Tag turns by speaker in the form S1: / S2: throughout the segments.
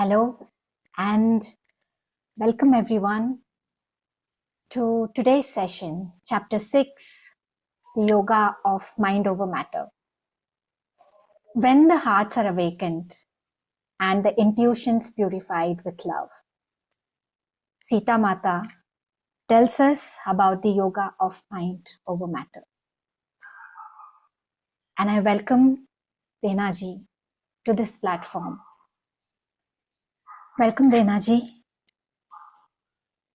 S1: Hello and welcome everyone to today's session, Chapter 6, the Yoga of Mind over Matter. When the hearts are awakened and the intuitions purified with love. Sita Mata tells us about the Yoga of Mind over Matter. And I welcome Dena ji to this platform. Welcome, Dena ji.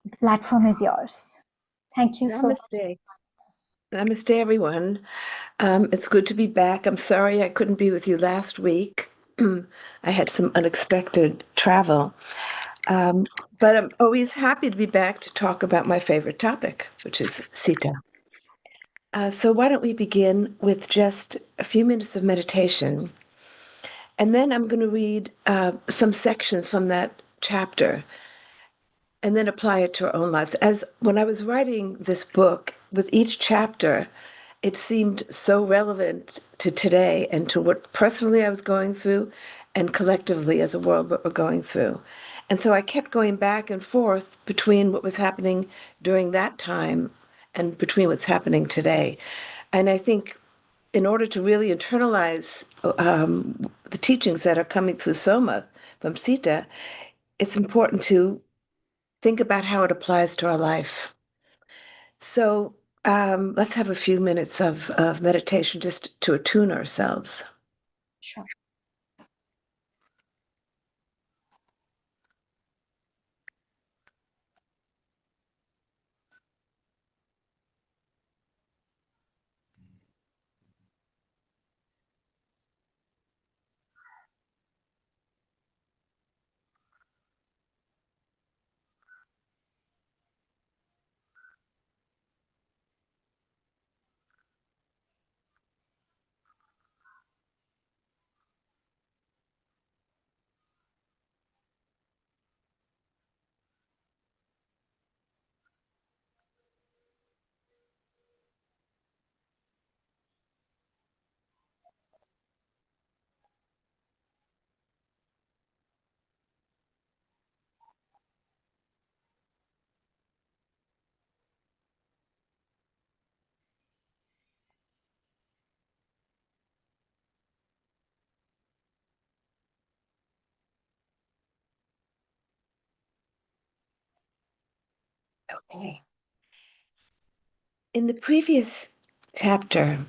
S1: The platform is yours. Thank you so much.
S2: Namaste. Namaste, everyone. It's good to be back. I'm sorry I couldn't be with you last week. I had some unexpected travel. But I'm always happy to be back to talk about my favorite topic, which is Sita. So why don't we begin with just a few minutes of meditation, and then I'm going to read some sections from that chapter and then apply it to our own lives. As when I was writing this book, with each chapter, it seemed so relevant to today and to what personally I was going through and collectively as a world what we're going through. And so I kept going back and forth between what was happening during that time and between what's happening today. And I think in order to really internalize the teachings that are coming through Soma from Sita, it's important to think about how it applies to our life. So let's have a few minutes of meditation just to attune ourselves.
S1: Sure.
S2: Okay. In the previous chapter,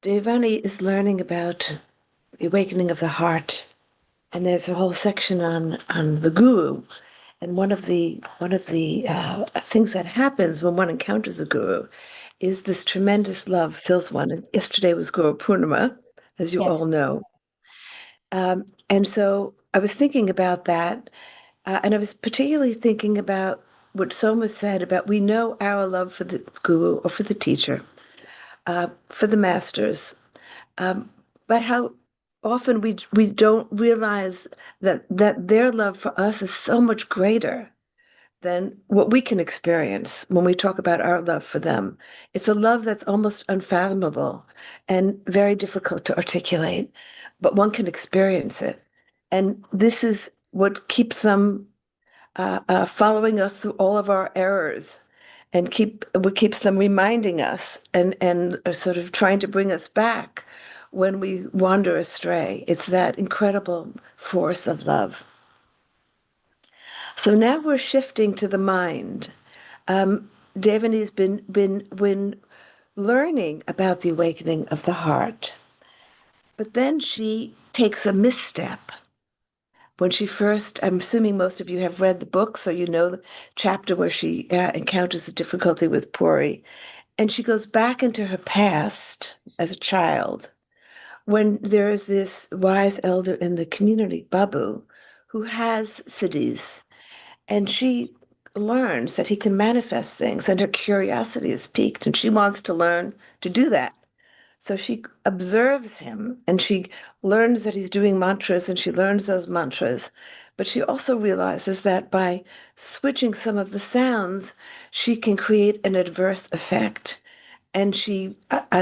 S2: Devani is learning about the awakening of the heart, and there's a whole section on the guru. And one of the things that happens when one encounters a guru is this tremendous love fills one. And yesterday was Guru Purnima, as you all
S1: Yes.
S2: know. And so I was thinking about that, and I was particularly thinking about what Soma said about we know our love for the guru or for the teacher, for the masters, but how often we don't realize that their love for us is so much greater than what we can experience when we talk about our love for them. It's a love that's almost unfathomable and very difficult to articulate, but one can experience it. And this is what keeps them following us through all of our errors and what keeps them reminding us and sort of trying to bring us back when we wander astray. It's that incredible force of love. So now we're shifting to the mind. Devani's been learning about the awakening of the heart, but then she takes a misstep. When she first, I'm assuming most of you have read the book, so you know the chapter where she encounters a difficulty with Puri, and she goes back into her past as a child when there is this wise elder in the community, Babu, who has siddhis. And she learns that he can manifest things, and her curiosity is piqued, and she wants to learn to do that. So she observes him and she learns that he's doing mantras and she learns those mantras. But she also realizes that by switching some of the sounds, she can create an adverse effect. and she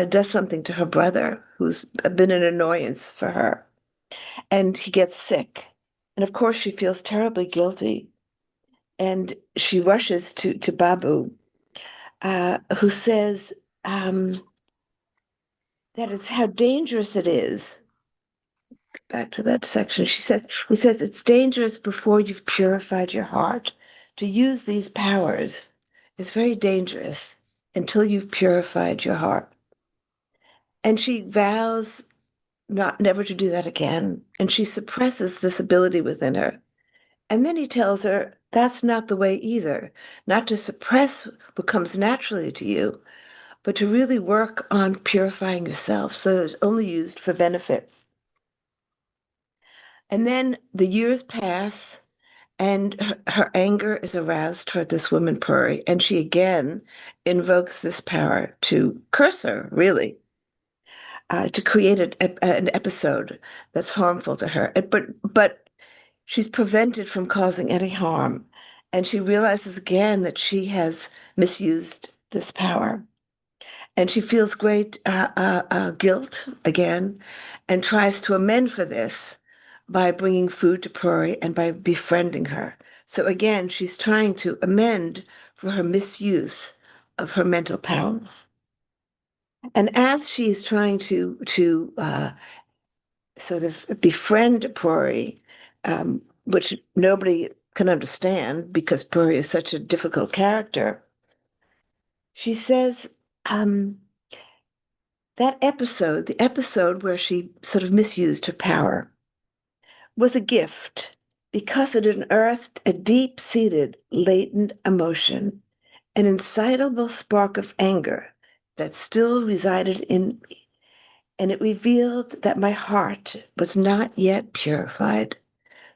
S2: does something to her brother who's been an annoyance for her, and he gets sick. And of course, she feels terribly guilty, and she rushes to Babu, who says that it's how dangerous it is. Back to that section. He says, it's dangerous before you've purified your heart. To use these powers is very dangerous until you've purified your heart. And she vows never to do that again. And she suppresses this ability within her. And then he tells her that's not the way either, not to suppress what comes naturally to you, but to really work on purifying yourself so that it's only used for benefit. And then the years pass, and her anger is aroused toward this woman, Puri, and she again invokes this power to curse her, really, to create an episode that's harmful to her. But she's prevented from causing any harm, and she realizes again that she has misused this power. And she feels great guilt again and tries to amend for this by bringing food to Puri and by befriending her. So again, she's trying to amend for her misuse of her mental powers. And as she's trying to sort of befriend Puri, which nobody can understand because Puri is such a difficult character, she says, that episode, the episode where she sort of misused her power, was a gift because it unearthed a deep-seated, latent emotion, an incitable spark of anger that still resided in me, and it revealed that my heart was not yet purified.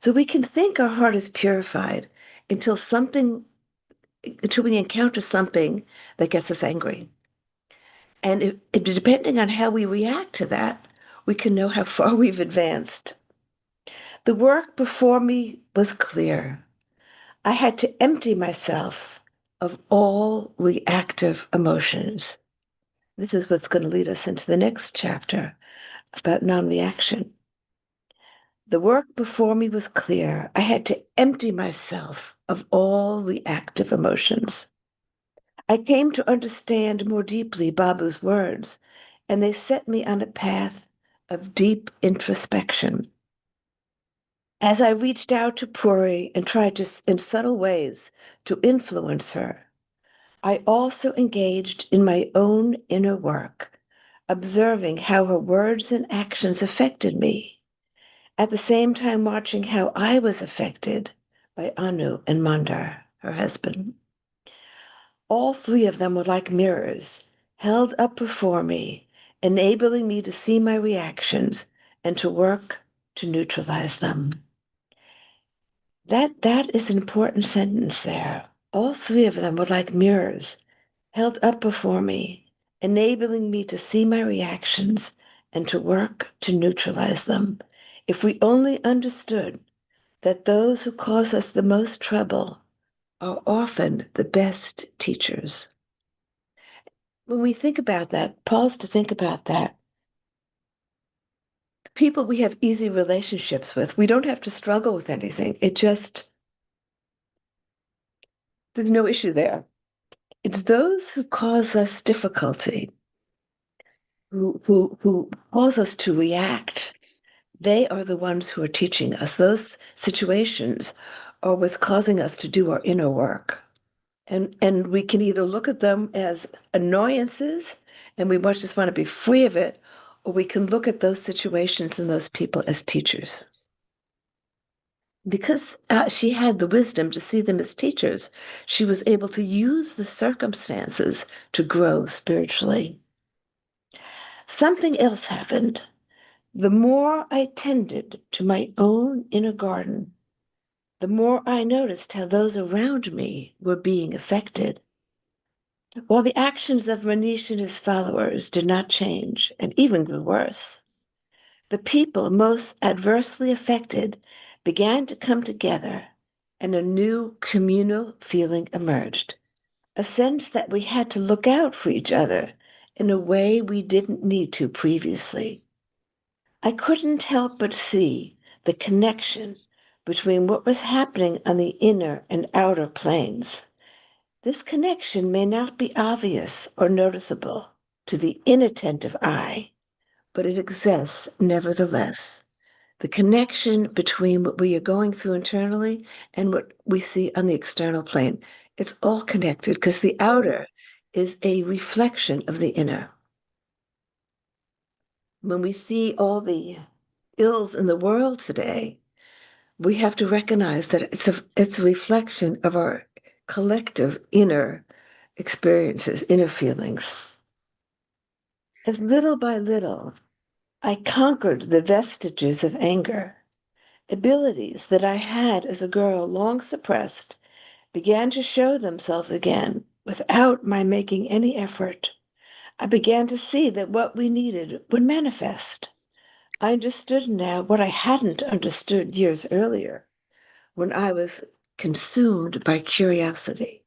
S2: So we can think our heart is purified until we encounter something that gets us angry. And depending on how we react to that, we can know how far we've advanced. The work before me was clear. I had to empty myself of all reactive emotions. This is what's going to lead us into the next chapter about non-reaction. The work before me was clear. I had to empty myself of all reactive emotions. I came to understand more deeply Babu's words, and they set me on a path of deep introspection. As I reached out to Puri and tried to, in subtle ways, to influence her, I also engaged in my own inner work, observing how her words and actions affected me, at the same time watching how I was affected by Anu and Mandar, her husband. All three of them were like mirrors, held up before me, enabling me to see my reactions and to work to neutralize them. That is an important sentence there. All three of them were like mirrors, held up before me, enabling me to see my reactions and to work to neutralize them. If we only understood that those who cause us the most trouble are often the best teachers. When we think about that, pause to think about that. The people we have easy relationships with, we don't have to struggle with anything. There's no issue there. It's those who cause us difficulty, who cause us to react. They are the ones who are teaching us. Those situations are what's causing us to do our inner work. And we can either look at them as annoyances and we just want to be free of it, or we can look at those situations and those people as teachers. Because she had the wisdom to see them as teachers, she was able to use the circumstances to grow spiritually. Something else happened. The more I tended to my own inner garden, the more I noticed how those around me were being affected. While the actions of Manish and his followers did not change and even grew worse, the people most adversely affected began to come together and a new communal feeling emerged, a sense that we had to look out for each other in a way we didn't need to previously. I couldn't help but see the connection between what was happening on the inner and outer planes. This connection may not be obvious or noticeable to the inattentive eye, but it exists nevertheless. The connection between what we are going through internally and what we see on the external plane, it's all connected because the outer is a reflection of the inner. When we see all the ills in the world today, we have to recognize that it's a reflection of our collective inner experiences, inner feelings. As little by little, I conquered the vestiges of anger. Abilities that I had as a girl long suppressed began to show themselves again without my making any effort. I began to see that what we needed would manifest. I understood now what I hadn't understood years earlier when I was consumed by curiosity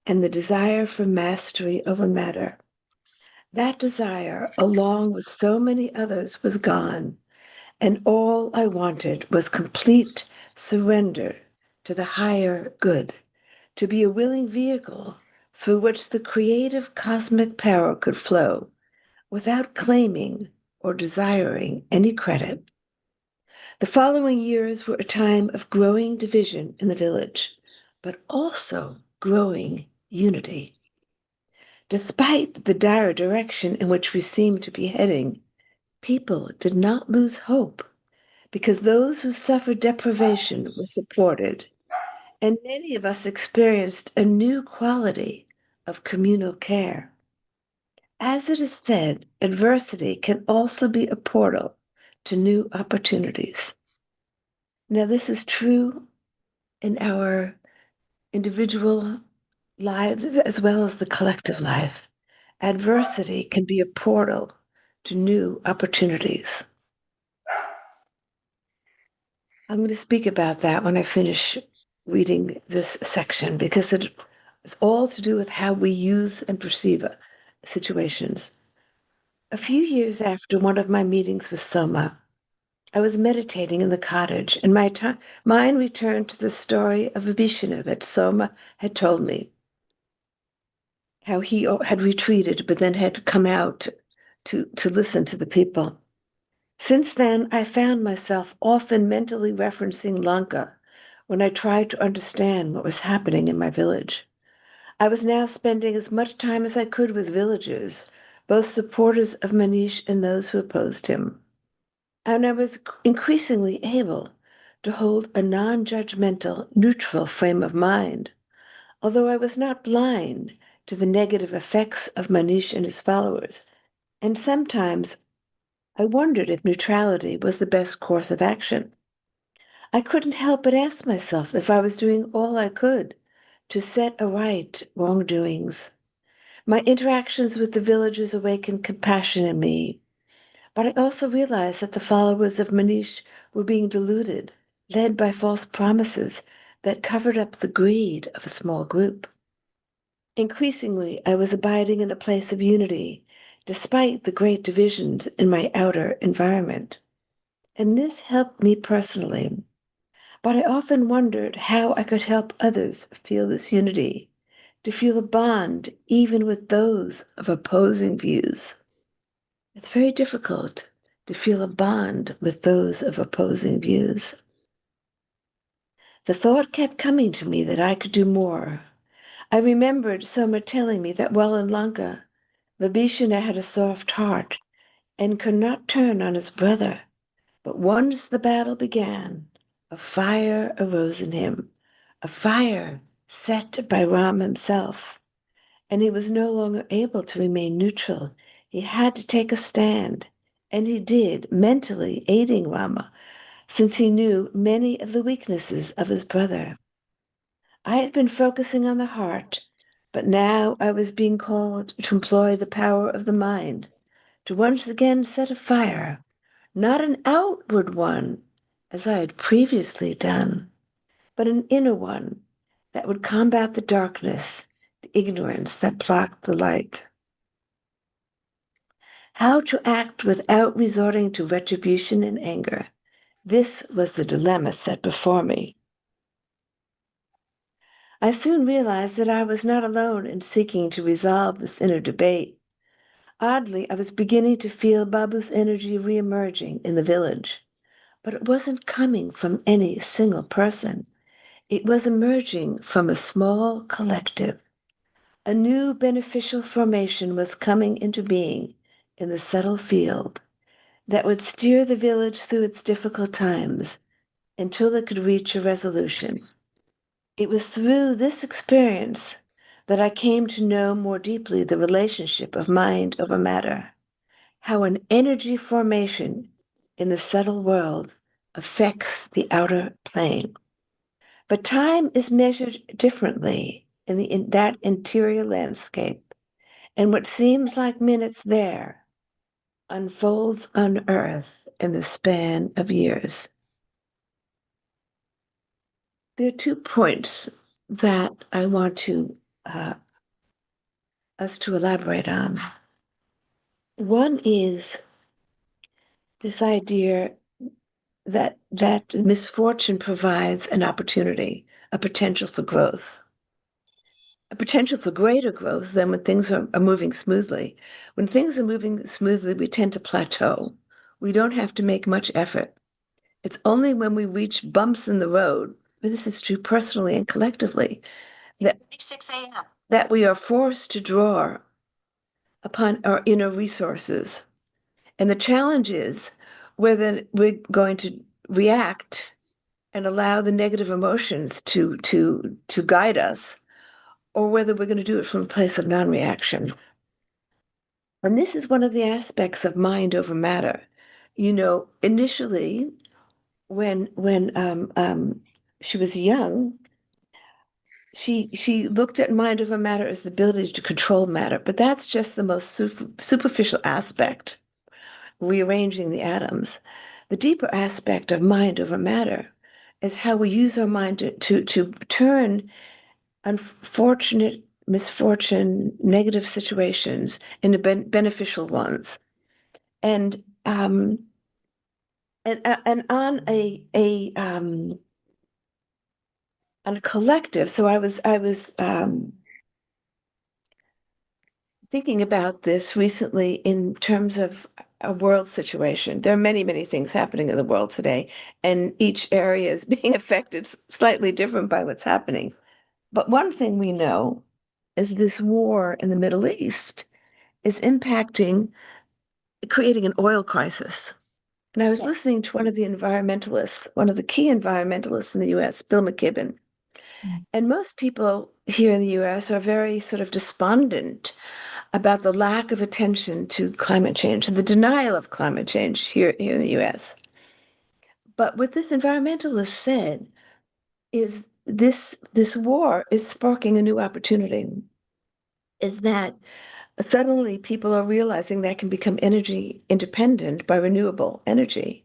S2: and the desire for mastery over matter. That desire, along with so many others, was gone, and all I wanted was complete surrender to the higher good, to be a willing vehicle through which the creative cosmic power could flow without claiming or desiring any credit. The following years were a time of growing division in the village, but also growing unity. Despite the dire direction in which we seemed to be heading, people did not lose hope because those who suffered deprivation were supported, and many of us experienced a new quality of communal care. As it is said, adversity can also be a portal to new opportunities. Now, this is true in our individual lives as well as the collective life. Adversity can be a portal to new opportunities. I'm going to speak about that when I finish reading this section because it's all to do with how we use and perceive situations. A few years after one of my meetings with Soma, I was meditating in the cottage, and my mind returned to the story of Vibhishana that Soma had told me, how he had retreated but then had come out to listen to the people. Since then, I found myself often mentally referencing Lanka when I tried to understand what was happening in my village. I was now spending as much time as I could with villagers, both supporters of Manish and those who opposed him. And I was increasingly able to hold a non-judgmental, neutral frame of mind, although I was not blind to the negative effects of Manish and his followers, and sometimes I wondered if neutrality was the best course of action. I couldn't help but ask myself if I was doing all I could to set aright wrongdoings. My interactions with the villagers awakened compassion in me, but I also realized that the followers of Manish were being deluded, led by false promises that covered up the greed of a small group. Increasingly, I was abiding in a place of unity, despite the great divisions in my outer environment. And this helped me personally. But I often wondered how I could help others feel this unity, to feel a bond even with those of opposing views. It's very difficult to feel a bond with those of opposing views. The thought kept coming to me that I could do more. I remembered Soma telling me that while in Lanka, Vibhishana had a soft heart and could not turn on his brother. But once the battle began, a fire arose in him, a fire set by Ram himself, and he was no longer able to remain neutral. He had to take a stand, and he did, mentally aiding Rama, since he knew many of the weaknesses of his brother. I had been focusing on the heart, but now I was being called to employ the power of the mind, to once again set a fire, not an outward one, as I had previously done, but an inner one that would combat the darkness, the ignorance that blocked the light. How to act without resorting to retribution and anger. This was the dilemma set before me. I soon realized that I was not alone in seeking to resolve this inner debate. Oddly, I was beginning to feel Babu's energy reemerging in the village, but it wasn't coming from any single person. It was emerging from a small collective. A new beneficial formation was coming into being in the subtle field that would steer the village through its difficult times until it could reach a resolution. It was through this experience that I came to know more deeply the relationship of mind over matter, how an energy formation in the subtle world affects the outer plane. But time is measured differently in that interior landscape, and what seems like minutes there unfolds on Earth in the span of years. There are 2 points that I want us to elaborate on. One is this idea that misfortune provides an opportunity, a potential for growth, a potential for greater growth than when things are moving smoothly. When things are moving smoothly, we tend to plateau. We don't have to make much effort. It's only when we reach bumps in the road, but this is true personally and collectively, that 6 a.m. that we are forced to draw upon our inner resources. And the challenge is whether we're going to react and allow the negative emotions to guide us, or whether we're going to do it from a place of non-reaction. And this is one of the aspects of mind over matter. Initially, when she was young, she looked at mind over matter as the ability to control matter, but that's just the most superficial aspect, rearranging the atoms. The deeper aspect of mind over matter is how we use our mind to turn unfortunate misfortune, negative situations into beneficial ones. And and on a collective. So I was thinking about this recently in terms of a world situation. There are many things happening in the world today, and each area is being affected slightly different by what's happening. But one thing we know is this war in the Middle East is impacting, creating an oil crisis. And I was
S1: Yes.
S2: listening to one of the environmentalists, one of the key environmentalists in the US, Bill McKibben.
S1: Mm.
S2: And most people here in the US are very sort of despondent about the lack of attention to climate change and the denial of climate change here in the US. But what this environmentalist said is this war is sparking a new opportunity, is that suddenly people are realizing they can become energy independent by renewable energy.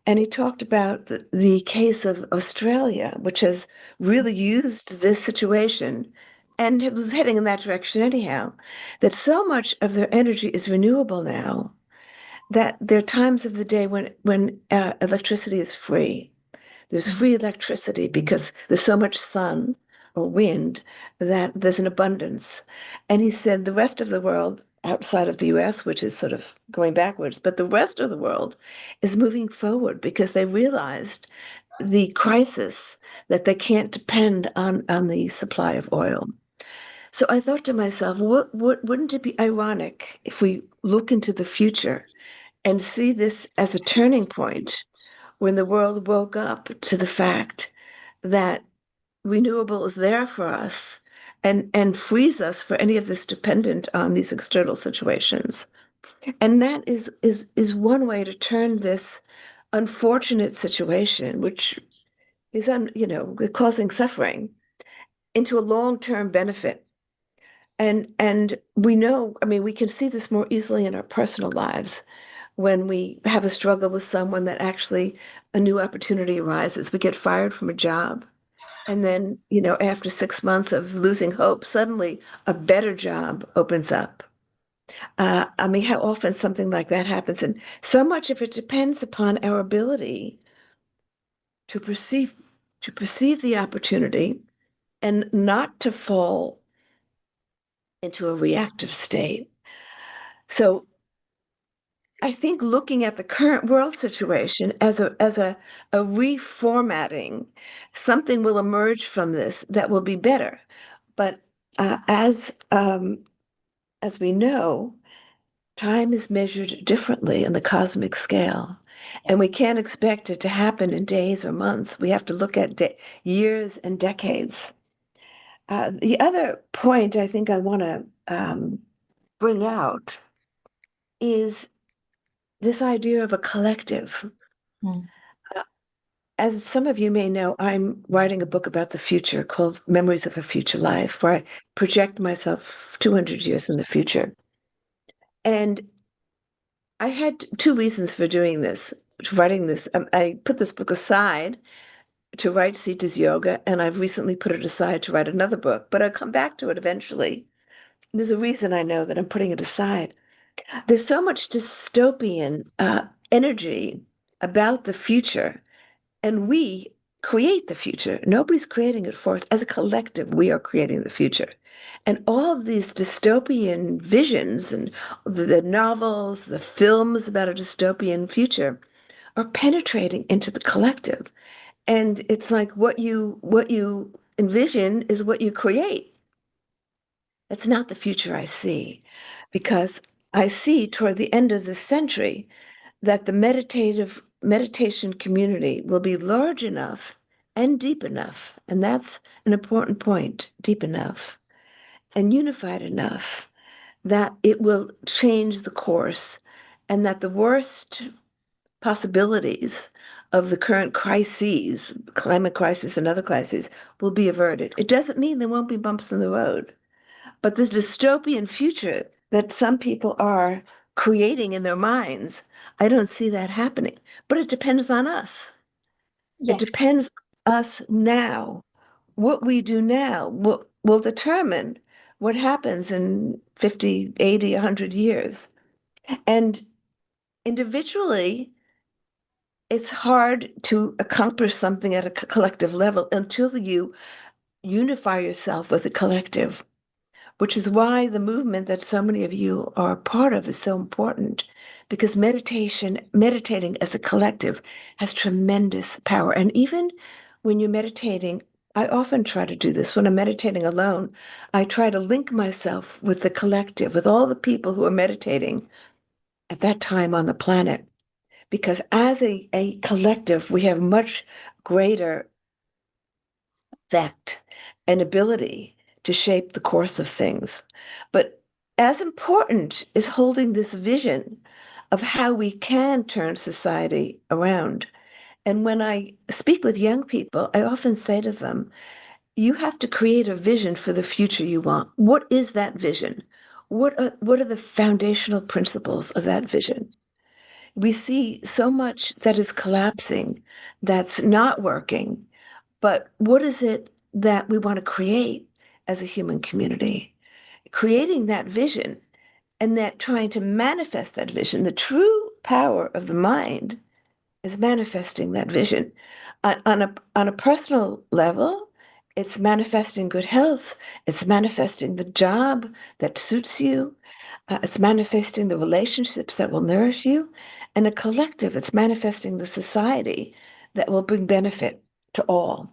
S2: And he talked about the case of Australia, which has really used this situation and it was heading in that direction anyhow, that so much of their energy is renewable now that there are times of the day when electricity is free. There's
S1: Mm.
S2: free electricity because there's so much sun or wind that there's an abundance. And he said the rest of the world outside of the US, which is sort of going backwards, but the rest of the world is moving forward because they realized the crisis that they can't depend on the supply of oil. So I thought to myself, wouldn't it be ironic if we look into the future and see this as a turning point when the world woke up to the fact that renewable is there for us and frees us for any of this dependent on these external situations. And that is one way to turn this unfortunate situation, which is causing suffering, into a long-term benefit. And we know, I mean, we can see this more easily in our personal lives when we have a struggle with someone that actually a new opportunity arises. We get fired from a job. And then, after 6 months of losing hope, suddenly a better job opens up. I mean, how often something like that happens, and so much of it depends upon our ability to perceive the opportunity and not to fall into a reactive state. So I think looking at the current world situation as a reformatting, something will emerge from this that will be better. But as we know, time is measured differently in the cosmic scale, and we
S1: Yes.
S2: can't expect it to happen in days or months. We have to look at years and decades. The other point I think I want to bring out is this idea of a collective.
S1: Mm.
S2: As some of you may know, I'm writing a book about the future called Memories of a Future Life, where I project myself 200 years in the future. And I had two reasons for doing this, writing this. I put this book aside to write Sita's Yoga, and I've recently put it aside to write another book, but I'll come back to it eventually. There's a reason I know that I'm putting it aside. There's so much dystopian energy about the future, and we create the future. Nobody's creating it for us. As a collective, we are creating the future. And all of these dystopian visions and the novels, the films about a dystopian future are penetrating into the collective. And it's like what you envision is what you create. That's not the future I see, because I see toward the end of this century that the meditation community will be large enough and deep enough, and that's an important point, deep enough and unified enough that it will change the course, and that the worst possibilities of the current crises, climate crisis and other crises, will be averted. It doesn't mean there won't be bumps in the road. But this dystopian future that some people are creating in their minds, I don't see that happening. But it depends on us. It
S1: Yes.
S2: depends on us now. What we do now will determine what happens in 50, 80, 100 years. And individually, it's hard to accomplish something at a collective level until you unify yourself with the collective, which is why the movement that so many of you are a part of is so important, because meditating as a collective has tremendous power. And even when you're meditating, I often try to do this. When I'm meditating alone, I try to link myself with the collective, with all the people who are meditating at that time on the planet. Because as a collective, we have much greater effect and ability to shape the course of things. But as important is holding this vision of how we can turn society around. And when I speak with young people, I often say to them, you have to create a vision for the future you want. What is that vision? What are the foundational principles of that vision? We see so much that is collapsing, that's not working, but what is it that we want to create as a human community? Creating that vision and that trying to manifest that vision, the true power of the mind is manifesting that vision. On a personal level, it's manifesting good health, it's manifesting the job that suits you, it's manifesting the relationships that will nourish you. And a collective, it's manifesting the society that will bring benefit to all.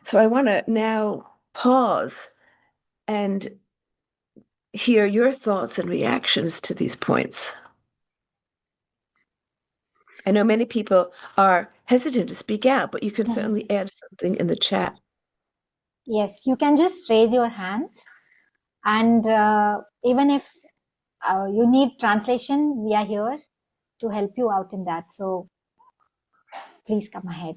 S2: So I want to now pause and hear your thoughts and reactions to these points. I know many people are hesitant to speak out, but you can
S1: Mhm.
S2: certainly add something in the chat.
S1: Yes, you can just raise your hands, and even if you need translation, we are here to help you out in that. So please come ahead.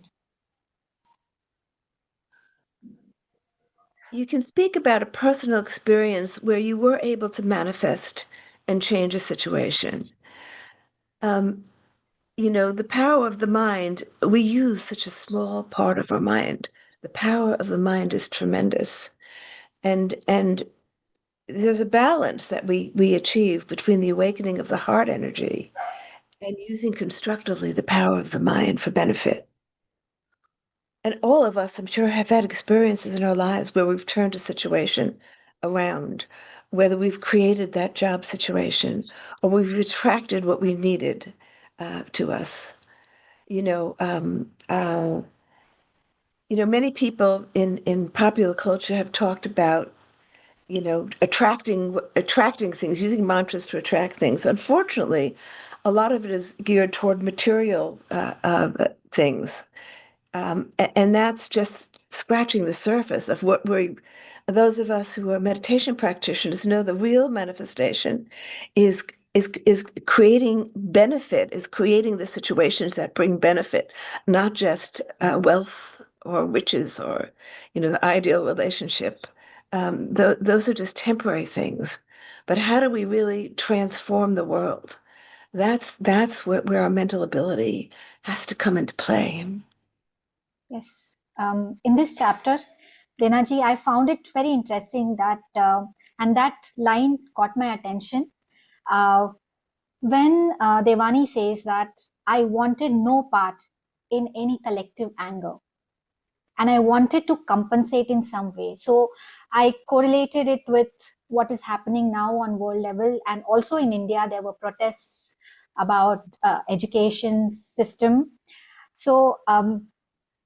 S2: You can speak about a personal experience where you were able to manifest and change a situation. Um, the power of the mind, we use such a small part of our mind. The power of the mind is tremendous. And there's a balance that we achieve between the awakening of the heart energy and using constructively the power of the mind for benefit. And all of us, I'm sure, have had experiences in our lives where we've turned a situation around, whether we've created that job situation or we've attracted what we needed to us. You know, um, uh, many people in popular culture have talked about, attracting things, using mantras to attract things. Unfortunately, a lot of it is geared toward material things. And that's just scratching the surface of what those of us who are meditation practitioners know the real manifestation is is creating benefit, is creating the situations that bring benefit, not just wealth or riches or, the ideal relationship. Those are just temporary things. But how do we really transform the world? That's where our mental ability has to come into play.
S1: Yes. In this chapter, Denaji, I found it very interesting that, and that line caught my attention when Devani says that I wanted no part in any collective anger and I wanted to compensate in some way. So I correlated it with what is happening now on world level, and also in India there were protests about education system. So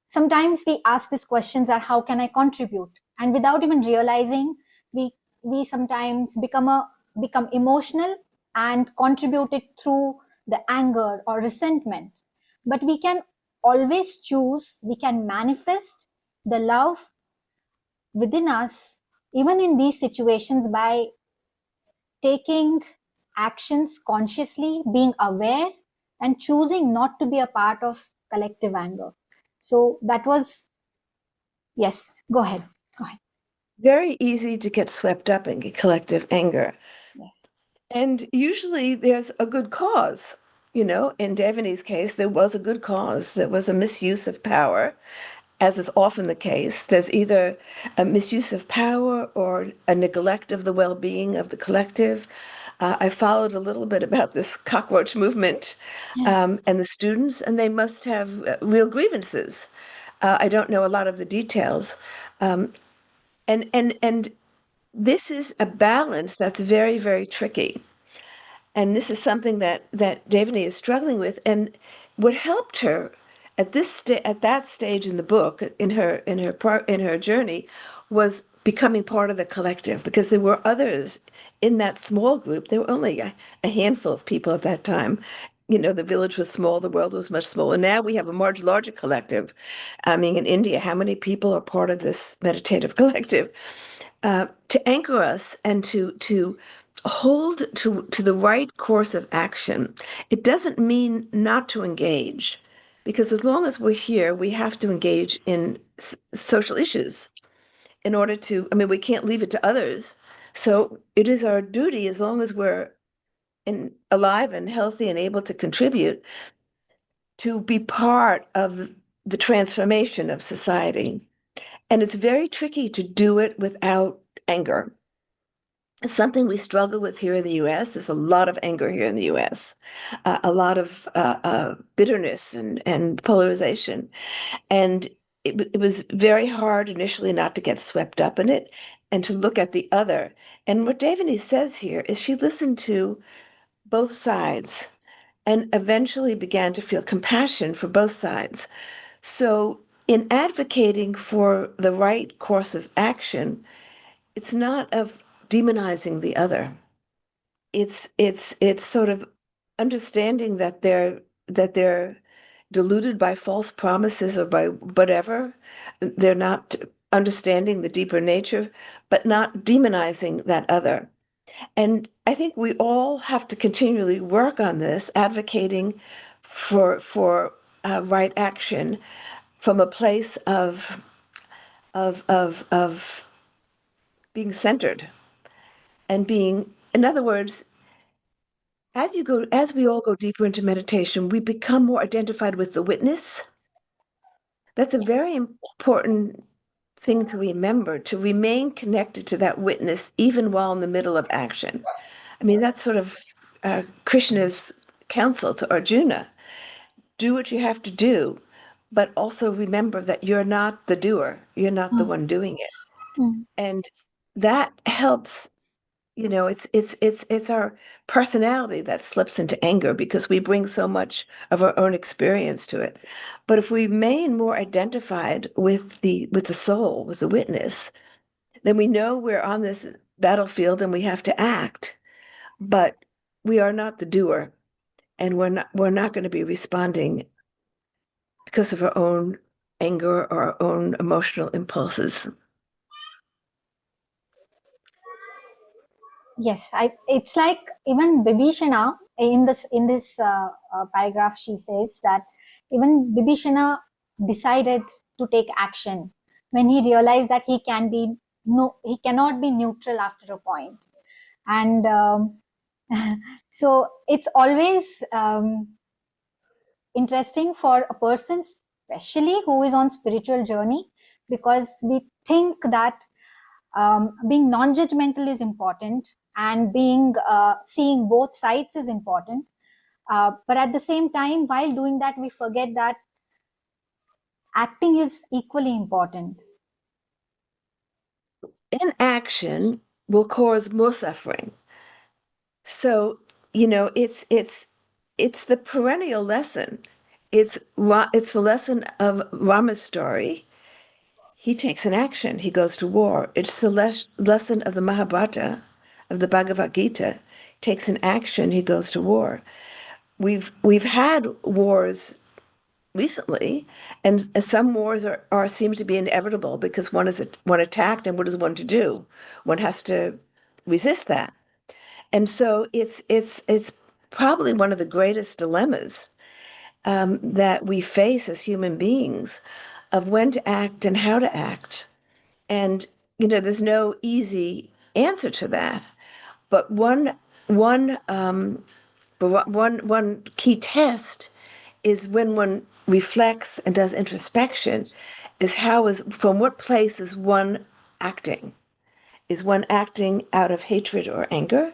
S1: sometimes we ask these questions that how can I contribute, and without even realizing, we we sometimes become emotional and contribute it through the anger or resentment. But we can always choose, we can manifest the love within us even in these situations by taking actions consciously, being aware, and choosing not to be a part of collective anger. So that was, yes, go ahead. Go ahead.
S2: Very easy to get swept up in collective anger.
S1: Yes.
S2: And usually there's a good cause. In Devani's case, there was a good cause. There was a misuse of power, as is often the case. There's either a misuse of power or a neglect of the well being of the collective. I followed a little bit about this cockroach movement and the students, and they must have real grievances. I don't know a lot of the details. And this is a balance that's very, very tricky. And this is something that Devani is struggling with. And what helped her at that stage in the book, in her journey, was becoming part of the collective, because there were others in that small group. There were only a handful of people at that time. The village was small, the world was much smaller. Now we have a much larger collective. I mean, in India, how many people are part of this meditative collective? To anchor us and to hold to the right course of action. It doesn't mean not to engage, because as long as we're here, we have to engage in social issues in order to, I mean, we can't leave it to others. So it is our duty, as long as we're alive and healthy and able to contribute, to be part of the transformation of society. And it's very tricky to do it without anger. It's something we struggle with here in the US. There's a lot of anger here in the US, a lot of bitterness and polarization. And it was very hard initially not to get swept up in it and to look at the other. And what Davini says here is she listened to both sides and eventually began to feel compassion for both sides. So, in advocating for the right course of action, it's not of demonizing the other. It's sort of understanding that they're deluded by false promises or by whatever. They're not understanding the deeper nature, but not demonizing that other. And I think we all have to continually work on this, advocating for right action from a place of being centered and being, in other words, as we all go deeper into meditation, we become more identified with the witness. That's a
S1: Yeah.
S2: very important thing to remember, to remain connected to that witness even while in the middle of action. I mean, that's sort of Krishna's counsel to Arjuna. Do what you have to do, but also remember that you're not the doer. You're not the
S1: mm,
S2: one doing it.
S1: mm.
S2: And that helps, it's our personality that slips into anger because we bring so much of our own experience to it. But if we remain more identified with the soul, with the witness, then we know we're on this battlefield and we have to act, but we are not the doer, and we're not going to be responding because of our own anger or our own emotional impulses.
S1: Yes, it's like even Bibhishana in this paragraph, she says that even Bibhishana decided to take action when he realized that he cannot be neutral after a point. And so it's always interesting for a person, especially who is on spiritual journey, because we think that being non-judgmental is important, and being seeing both sides is important, but at the same time, while doing that, we forget that acting is equally important.
S2: Inaction will cause more suffering. So, it's the perennial lesson. It's the lesson of Rama's story. He takes an action. He goes to war. It's the lesson of the Mahabharata, of the Bhagavad Gita. He takes an action. He goes to war. We've had wars recently, and some wars are seem to be inevitable because one attacked, and what is one to do? One has to resist that. And so it's probably one of the greatest dilemmas that we face as human beings of when to act and how to act. And there's no easy answer to that. But one key test is when one reflects and does introspection, is from what place is one acting? Is one acting out of hatred or anger?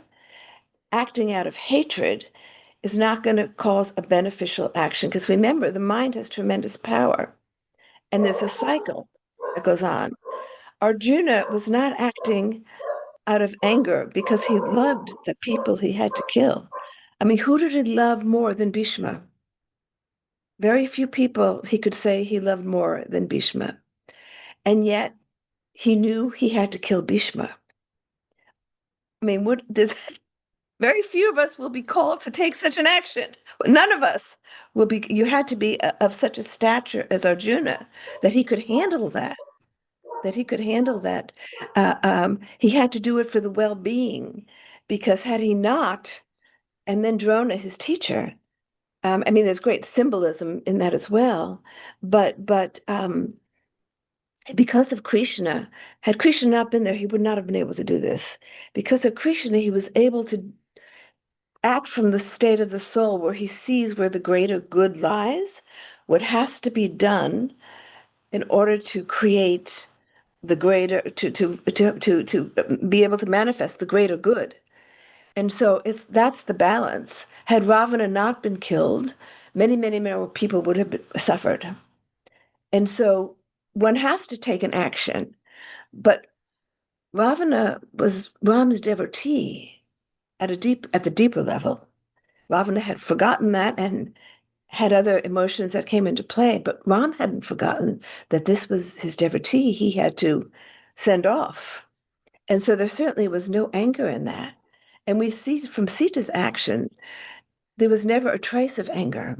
S2: Acting out of hatred is not going to cause a beneficial action because remember, the mind has tremendous power and there's a cycle that goes on. Arjuna was not acting out of anger because he loved the people he had to kill. I mean, who did he love more than Bhishma? Very few people he could say he loved more than Bhishma. And yet he knew he had to kill Bhishma. I mean, there's very few of us will be called to take such an action. None of us will be. You had to be of such a stature as Arjuna that he could handle that. That he could handle that. He had to do it for the well-being, because had he not, and then Drona, his teacher, I mean, there's great symbolism in that as well. But because of Krishna, had Krishna not been there, he would not have been able to do this. Because of Krishna, he was able to act from the state of the soul where he sees where the greater good lies, what has to be done in order to create the greater to be able to manifest the greater good. And so that's the balance. Had Ravana not been killed, many more people would have suffered. And so one has to take an action. But Ravana was Ram's devotee at the deeper level. Ravana had forgotten that and had other emotions that came into play, but Ram hadn't forgotten that this was his devotee he had to send off. And so there certainly was no anger in that. And we see from Sita's action, there was never a trace of anger,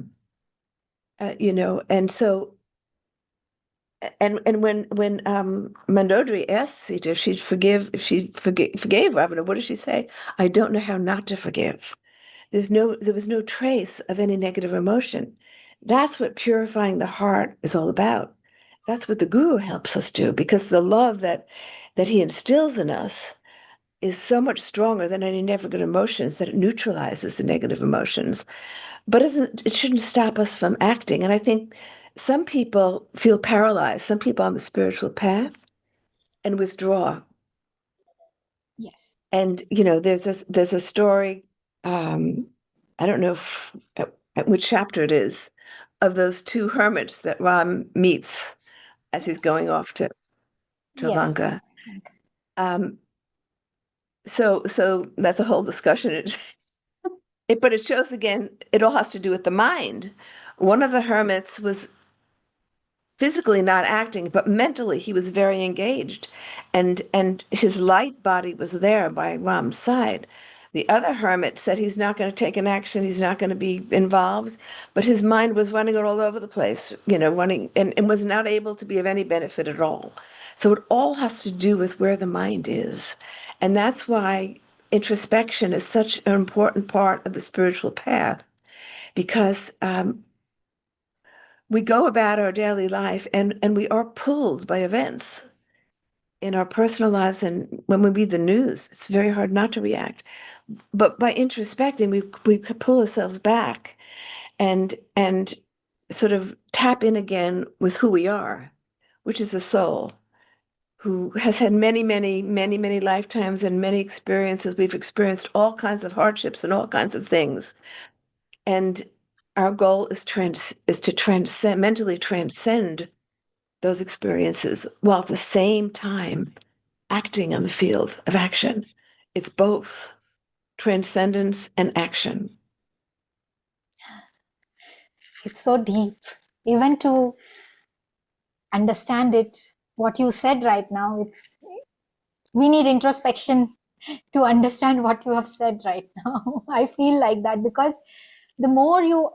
S2: and so and when Mandodari asked Sita if she forgave Ravana, what did she say? I don't know how not to forgive. There was no trace of any negative emotion. That's what purifying the heart is all about. That's what the guru helps us do, because the love that he instills in us is so much stronger than any negative emotions that it neutralizes the negative emotions. But it shouldn't stop us from acting. And I think some people feel paralyzed, some people on the spiritual path, and withdraw.
S1: Yes.
S2: And there's a story, I don't know at which chapter it is, of those two hermits that Ram meets as he's
S1: Yes.
S2: going off to
S1: Yes.
S2: Lanka. Um, so that's a whole discussion. But it shows again, it all has to do with the mind. One of the hermits was physically not acting, but mentally he was very engaged, and his light body was there by Ram's side. The other hermit said he's not going to take an action, he's not going to be involved, but his mind was running all over the place, running and was not able to be of any benefit at all. So it all has to do with where the mind is. And that's why introspection is such an important part of the spiritual path, because we go about our daily life and we are pulled by events in our personal lives, and when we read the news it's very hard not to react, but by introspecting we pull ourselves back and sort of tap in again with who we are, which is a soul who has had many many many many lifetimes and many experiences. We've experienced all kinds of hardships and all kinds of things, and our goal is to mentally transcend those experiences while at the same time acting on the field of action. It's both transcendence and action.
S1: It's so deep. Even to understand it, what you said right now, we need introspection to understand what you have said right now. I feel like that because the more you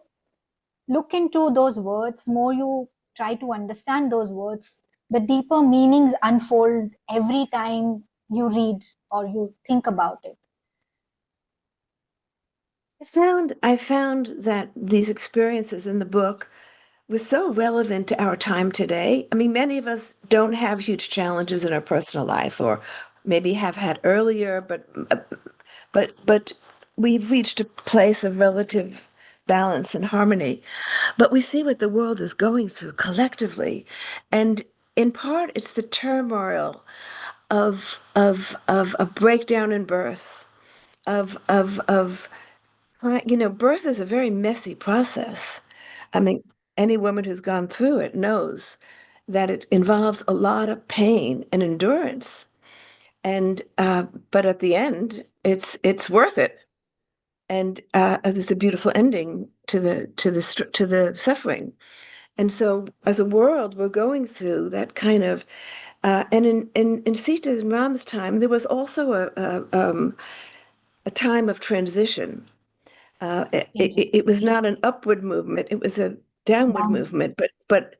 S1: look into those words, more you try to understand those words, the deeper meanings unfold every time you read or you think about it.
S2: I found that these experiences in the book were so relevant to our time today. I mean, many of us don't have huge challenges in our personal life, or maybe have had earlier, but we've reached a place of relative balance and harmony. But we see what the world is going through collectively, and in part, it's the turmoil of a breakdown in birth, of birth is a very messy process. I mean, any woman who's gone through it knows that it involves a lot of pain and endurance. And but at the end, it's worth it. And there's a beautiful ending to the suffering. And so, as a world, we're going through that kind of. And in Sita and Ram's time, there was also a time of transition. It was not an upward movement; it was a downward
S1: Down.
S2: movement. But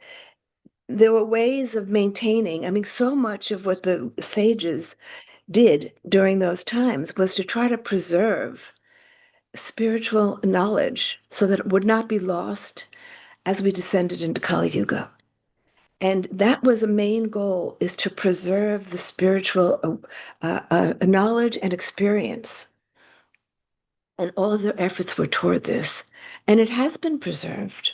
S2: there were ways of maintaining. I mean, so much of what the sages did during those times was to try to preserve spiritual knowledge so that it would not be lost as we descended into Kali Yuga. And that was a main goal, is to preserve the spiritual knowledge and experience. And all of their efforts were toward this. And it has been preserved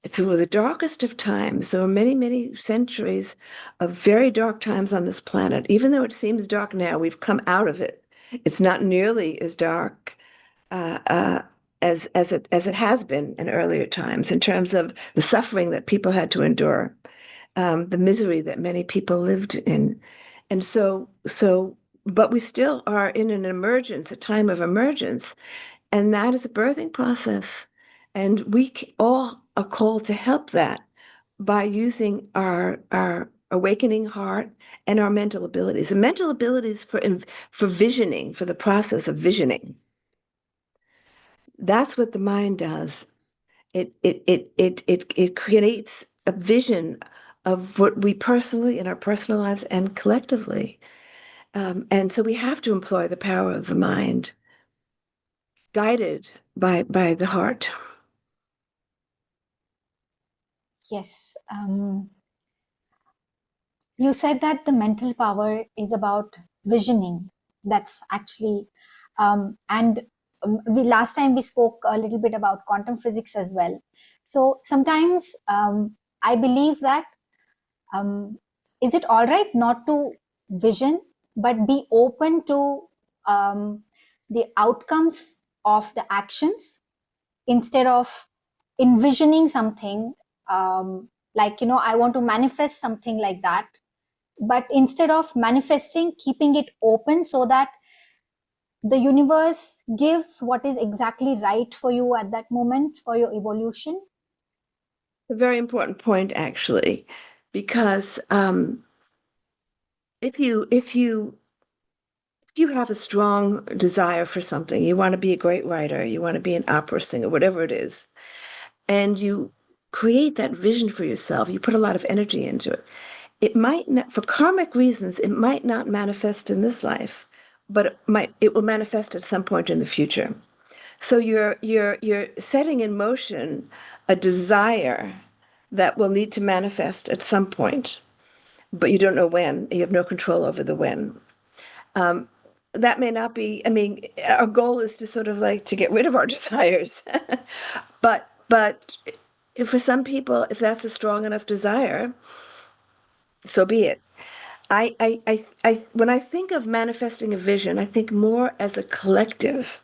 S2: through the darkest of times. There were many, many centuries of very dark times on this planet. Even though it seems dark now, we've come out of it. It's not nearly as dark uh, uh, as it has been in earlier times, in terms of the suffering that people had to endure, the misery that many people lived in. And but we still are in an emergence, a time of emergence, and that is a birthing process. And we all are called to help that by using our awakening heart and our mental abilities. The mental abilities for visioning, for the process of visioning. That's what the mind does. It creates a vision of what we personally, in our personal lives and collectively. And so we have to employ the power of the mind, guided by the heart.
S1: Yes. You said that the mental power is about visioning. That's actually, and we last time we spoke a little bit about quantum physics as well. So sometimes I believe that, is it all right not to vision, but be open to the outcomes of the actions instead of envisioning something like, I want to manifest something like that. But instead of manifesting, keeping it open so that the universe gives what is exactly right for you at that moment for your evolution.
S2: A very important point, actually, because if you have a strong desire for something, you want to be a great writer, you want to be an opera singer, whatever it is, and you create that vision for yourself, you put a lot of energy into it. It might not, for karmic reasons, it might not manifest in this life, but it will manifest at some point in the future. So you're setting in motion a desire that will need to manifest at some point, but you don't know when. You have no control over the when. That may not be, I mean, our goal is to sort of like to get rid of our desires. But for some people, if that's a strong enough desire, so be it. When I think of manifesting a vision, I think more as a collective,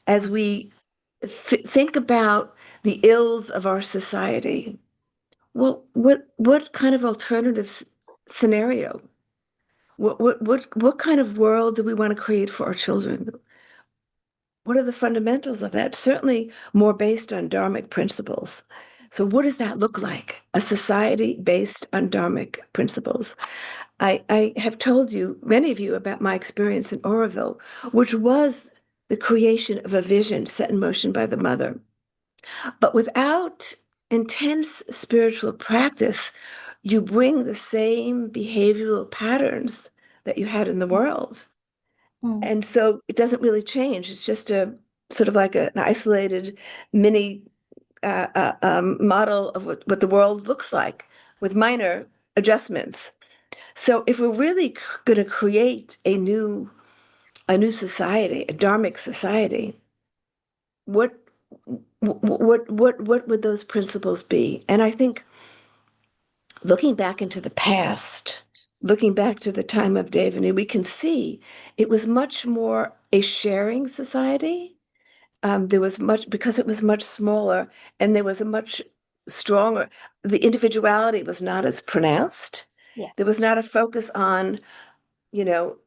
S2: as we think about the ills of our society. Well, what kind of alternative scenario? What kind of world do we want to create for our children? What are the fundamentals of that? Certainly more based on dharmic principles. So what does that look like? A society based on dharmic principles. I have told you, many of you, about my experience in Oroville, which was the creation of a vision set in motion by the mother. But without intense spiritual practice, you bring the same behavioral patterns that you had in the world.
S1: Mm.
S2: And so it doesn't really change. It's just a sort of like an isolated mini model of what the world looks like with minor adjustments. So if we're really going to create a new society, a dharmic society, what what would those principles be? And I think looking back into the past, looking back to the time of Devani, we can see it was much more a sharing society. There was much, because it was much smaller, and there was a much stronger, the individuality was not as pronounced. There
S1: Yes.
S2: was not a focus on, you know,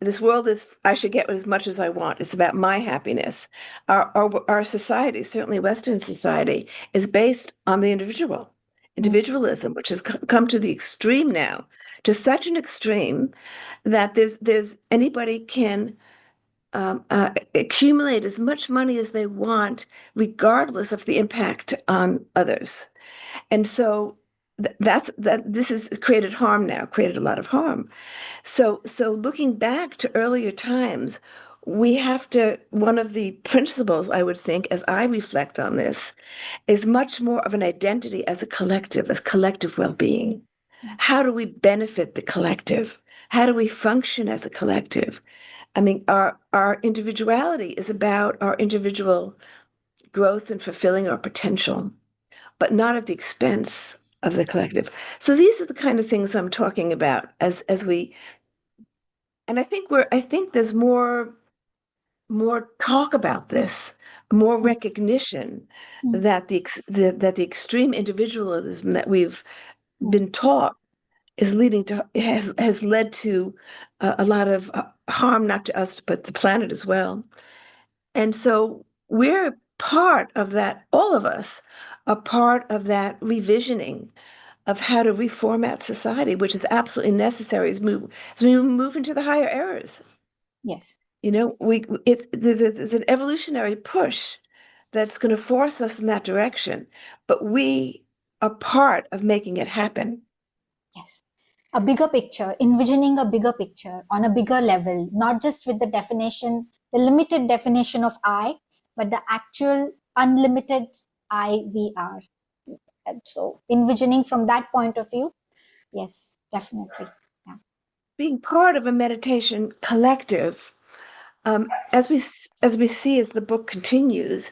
S2: this world is, I should get as much as I want. It's about my happiness. Our society, certainly Western society, is based on the individual,
S1: Mm.
S2: individualism, which has come to the extreme now, to such an extreme that there's anybody can accumulate as much money as they want, regardless of the impact on others. And so this has created harm now, created a lot of harm. So looking back to earlier times, we have to, one of the principles I would think, as I reflect on this, is much more of an identity as collective well-being. How do we benefit the collective? How do we function as a collective? I mean, our individuality is about our individual growth and fulfilling our potential, but not at the expense of the collective. So these are the kind of things I'm talking about as we, and I think there's more talk about this, more
S1: Mm.
S2: recognition
S1: Mm.
S2: that the extreme individualism that we've
S1: Mm.
S2: been taught is leading to has led to a lot of harm, not to us but the planet as well. And so we're part of that, all of us are part of that revisioning of how to reformat society, which is absolutely necessary as we move into the higher eras.
S1: Yes.
S2: There's an evolutionary push that's going to force us in that direction, but we are part of making it happen.
S1: Yes. A bigger picture, envisioning a bigger picture on a bigger level, not just with the definition, the limited definition of I, but the actual unlimited I we are. And so, envisioning from that point of view, yes, definitely. Yeah.
S2: Being part of a meditation collective, as we see as the book continues,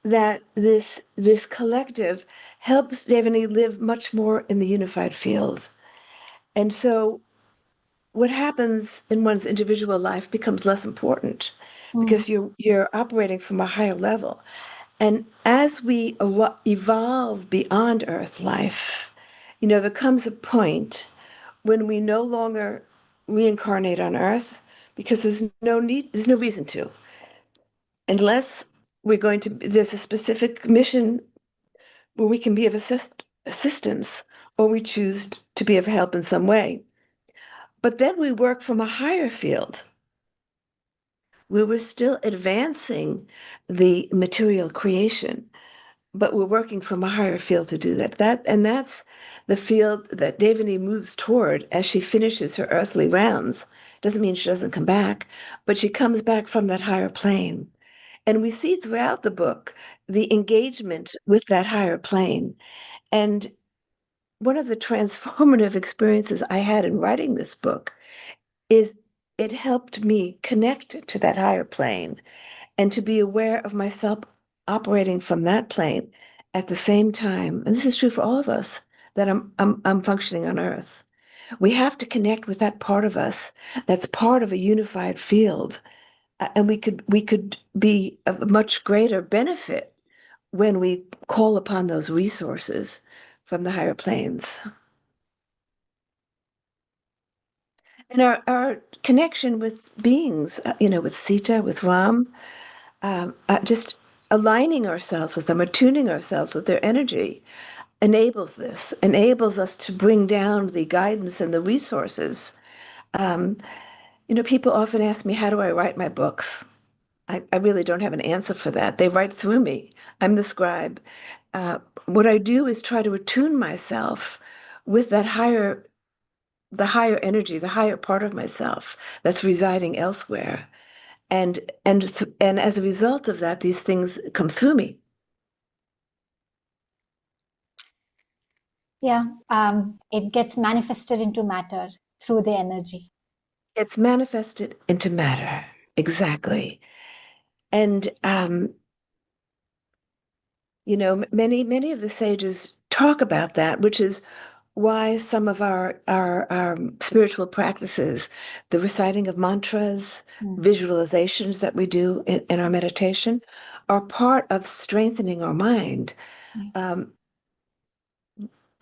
S2: that this collective helps Devani live much more in the unified field. And so what happens in one's individual life becomes less important
S1: Mm.
S2: because you're operating from a higher level. And as we evolve beyond Earth life, there comes a point when we no longer reincarnate on Earth because there's no reason to, unless there's a specific mission where we can be of assistance or we choose to be of help in some way. But then we work from a higher field. We were still advancing the material creation, but we're working from a higher field to do that. That's the field that Devani moves toward as she finishes her earthly rounds. Doesn't mean she doesn't come back, but she comes back from that higher plane. And we see throughout the book the engagement with that higher plane. And one of the transformative experiences I had in writing this book is it helped me connect to that higher plane and to be aware of myself operating from that plane at the same time. And this is true for all of us that I'm functioning on Earth. We have to connect with that part of us that's part of a unified field, and we could be of much greater benefit when we call upon those resources from the higher planes. And our connection with beings, with Sita, with Ram, just aligning ourselves with them, attuning ourselves with their energy, enables us to bring down the guidance and the resources. Um, People often ask me, how do I write my books? I really don't have an answer for that. They write through me. I'm the scribe. What I do is try to attune myself with the higher energy, the higher part of myself that's residing elsewhere. And as a result of that, these things come through me.
S1: Yeah, it gets manifested into matter through the energy.
S2: It's manifested into matter. Exactly. And many of the sages talk about that, which is why some of our spiritual practices, the reciting of mantras,
S1: Mm.
S2: visualizations that we do in our meditation, are part of strengthening our mind.
S1: Yeah.
S2: Um,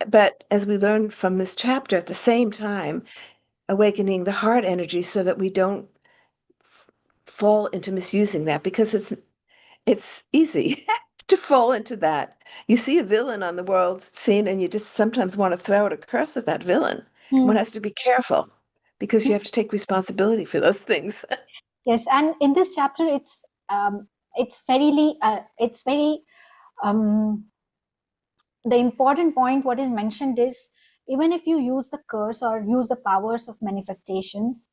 S2: but as we learn from this chapter, at the same time, awakening the heart energy so that we don't fall into misusing that, because it's easy to fall into that. You see a villain on the world scene and you just sometimes want to throw out a curse at that villain. One
S1: Mm.
S2: has to be careful because you have to take responsibility for those things.
S1: Yes, and in this chapter, it's very um, the important point what is mentioned is, even if you use the curse or use the powers of manifestations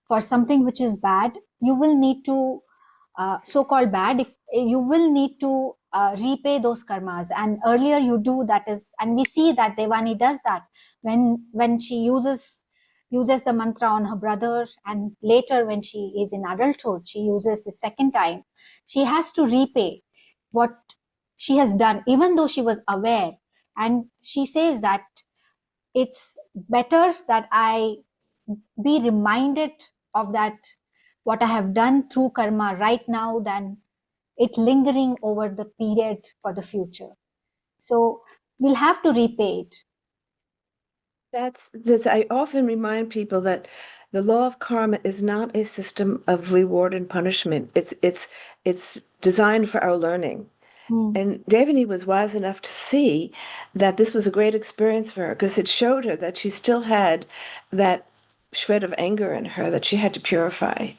S1: for something which is bad, you will need to so-called bad, if you will need to repay those karmas, and earlier you do that is, and we see that Devani does that when she uses the mantra on her brother, and later when she is in adulthood she uses the second time. She has to repay what she has done, even though she was aware. And she says that it's better that I be reminded of that, what I have done through karma right now, than it lingering over the period for the future. So we'll have to repay it.
S2: That's this. I often remind people that the law of karma is not a system of reward and punishment. It's designed for our learning.
S1: Hmm.
S2: And Devani was wise enough to see that this was a great experience for her because it showed her that she still had that shred of anger in her that she had to purify.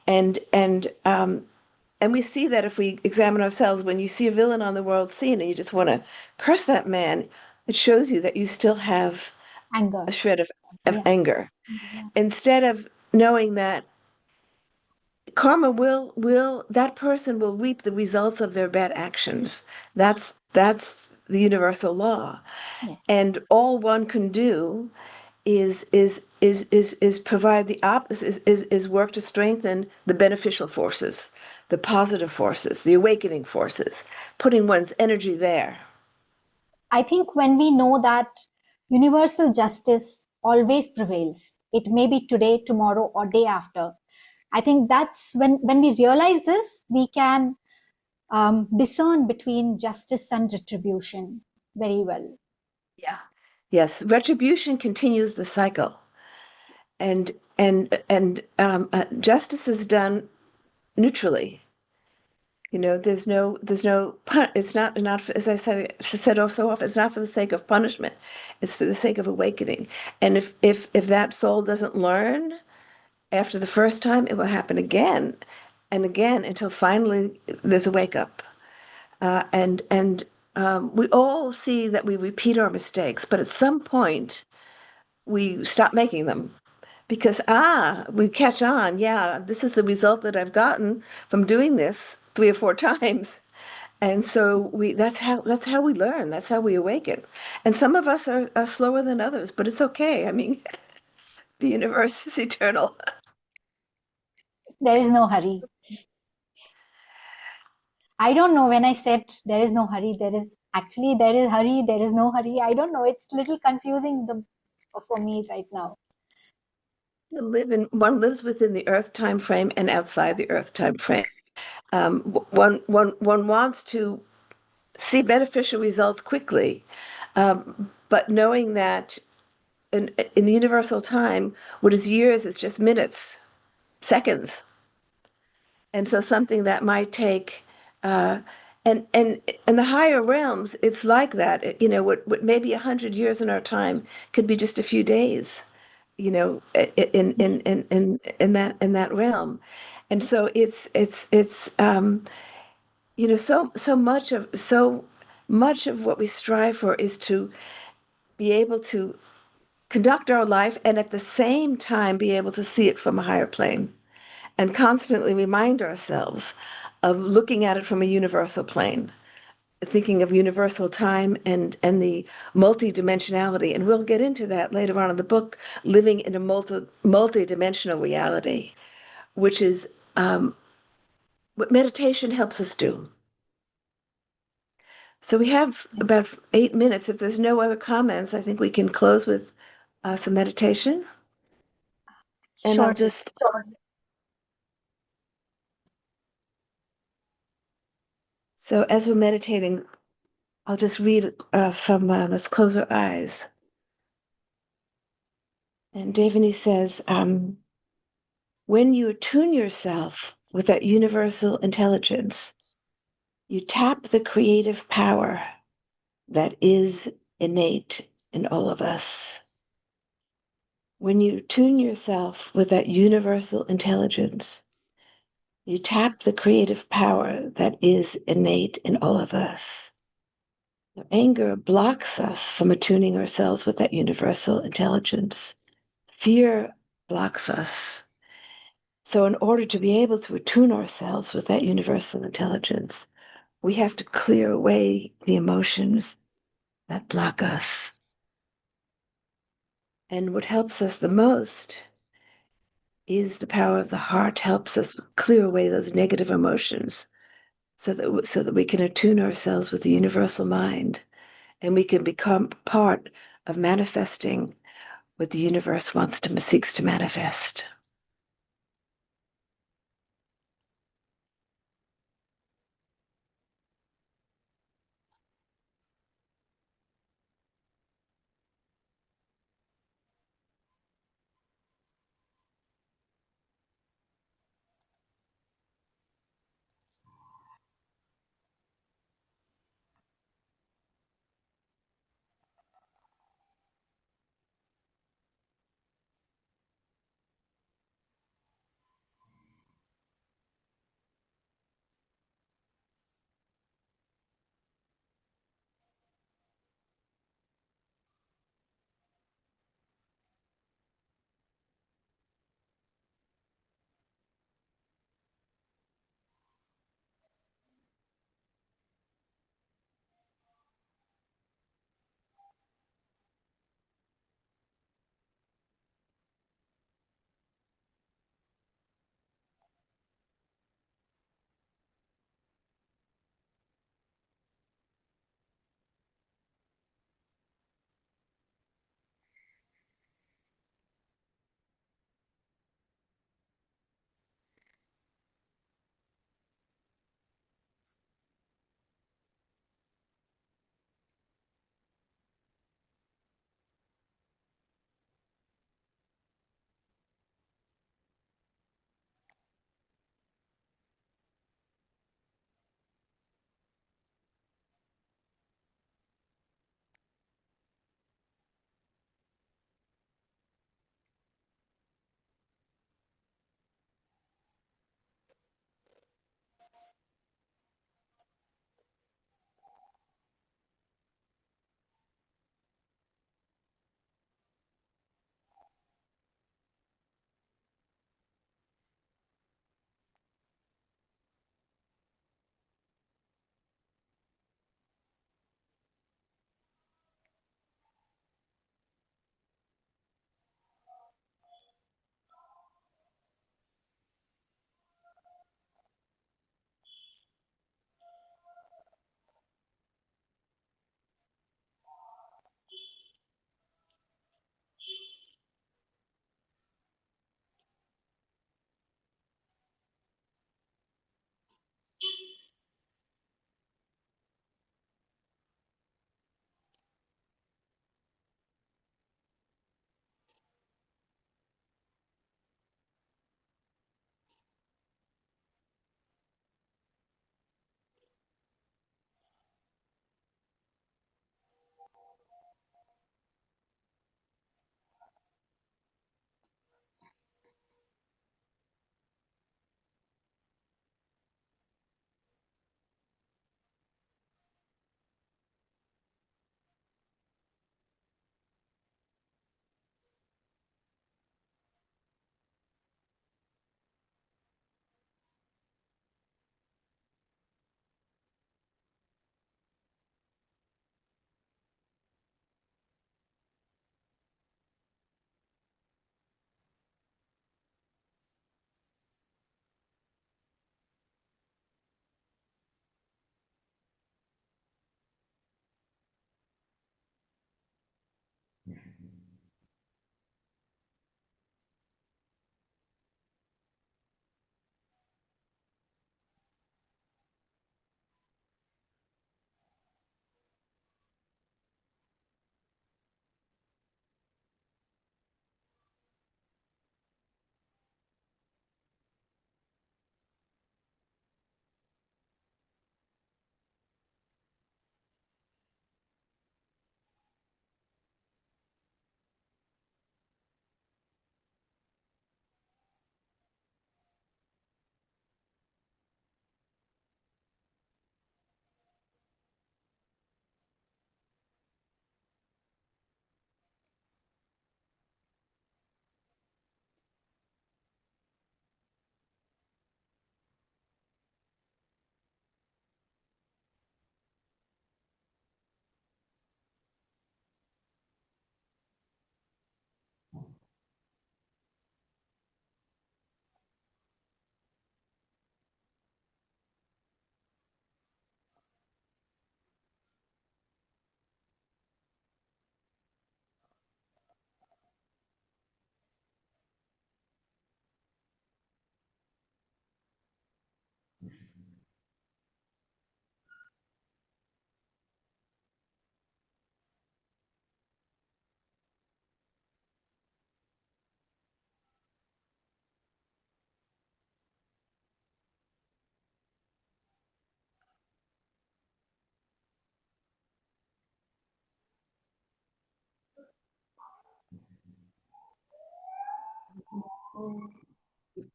S2: And and um, and we see that if we examine ourselves, when you see a villain on the world scene and you just want to curse that man, it shows you that you still have
S1: Anger.
S2: a shred of
S1: Yeah.
S2: anger.
S1: Yeah.
S2: Instead of knowing that karma will that person will reap the results of their bad actions. That's the universal law.
S1: Yes.
S2: And all one can do is provide the opposite, is work to strengthen the beneficial forces, the positive forces, the awakening forces, putting one's energy there.
S1: I think when we know that universal justice always prevails. It may be today, tomorrow, or day after. I think that's when we realize this, we can discern between justice and retribution very well.
S2: Yeah. Yes, retribution continues the cycle, and justice is done neutrally. It's not as I said so often. It's not for the sake of punishment. It's for the sake of awakening. And if that soul doesn't learn after the first time, it will happen again and again until finally there's a wake up. And we all see that we repeat our mistakes, but at some point we stop making them because we catch on. Yeah, this is the result that I've gotten from doing this 3 or 4 times. And so that's how we learn. That's how we awaken. And some of us are slower than others, but it's okay. I mean, the universe is eternal.
S1: There is no hurry. I don't know when I said there is no hurry, there is hurry, there is no hurry. I don't know. It's a little confusing for me right now.
S2: One lives within the Earth time frame and outside the Earth time frame. One wants to see beneficial results quickly, but knowing that in the universal time, what is years is just minutes, seconds. And so something that might take, and the higher realms, it's like that. What maybe 100 years in our time could be just a few days. In that realm, and so so much of what we strive for is to be able to conduct our life and at the same time be able to see it from a higher plane and constantly remind ourselves of looking at it from a universal plane, thinking of universal time and the multidimensionality. And we'll get into that later on in the book, living in a multidimensional reality, which is what meditation helps us do. So we have
S1: Yes.
S2: about 8 minutes. If there's no other comments, I think we can close with some meditation. And I'll
S1: Sure.
S2: just, so as we're meditating, I'll just read from Let's Close Our Eyes. And Devani says, when you attune yourself with that universal intelligence, you tap the creative power that is innate in all of us. When you tune yourself with that universal intelligence, you tap the creative power that is innate in all of us. Anger blocks us from attuning ourselves with that universal intelligence. Fear blocks us. So, in order to be able to attune ourselves with that universal intelligence, we have to clear away the emotions that block us. And what helps us the most is the power of the heart helps us clear away those negative emotions so that we can attune ourselves with the universal mind and we can become part of manifesting what the universe seeks to manifest.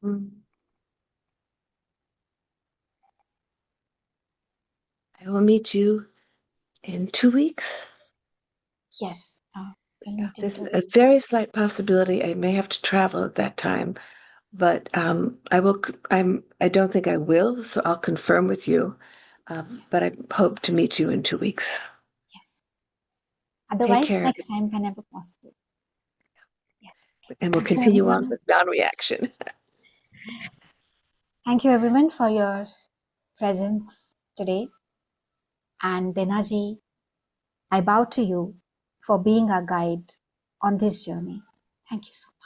S2: Mm. I will meet you in 2 weeks.
S1: Yes, we'll
S2: Yeah,
S1: meet in
S2: there's
S1: two
S2: a
S1: weeks.
S2: very slight possibility I may have to travel at that time, but I will. I don't think I will, so I'll confirm with you.
S1: Yes,
S2: But I hope to meet you in 2 weeks.
S1: yes.
S2: Take
S1: Otherwise,
S2: care,
S1: next time whenever possible. Yes.
S2: and we'll
S1: Thank you,
S2: continue on
S1: everyone.
S2: with non-reaction.
S1: Thank you, everyone, for your presence today. And Denaji, I bow to you for being our guide on this journey. Thank you so much.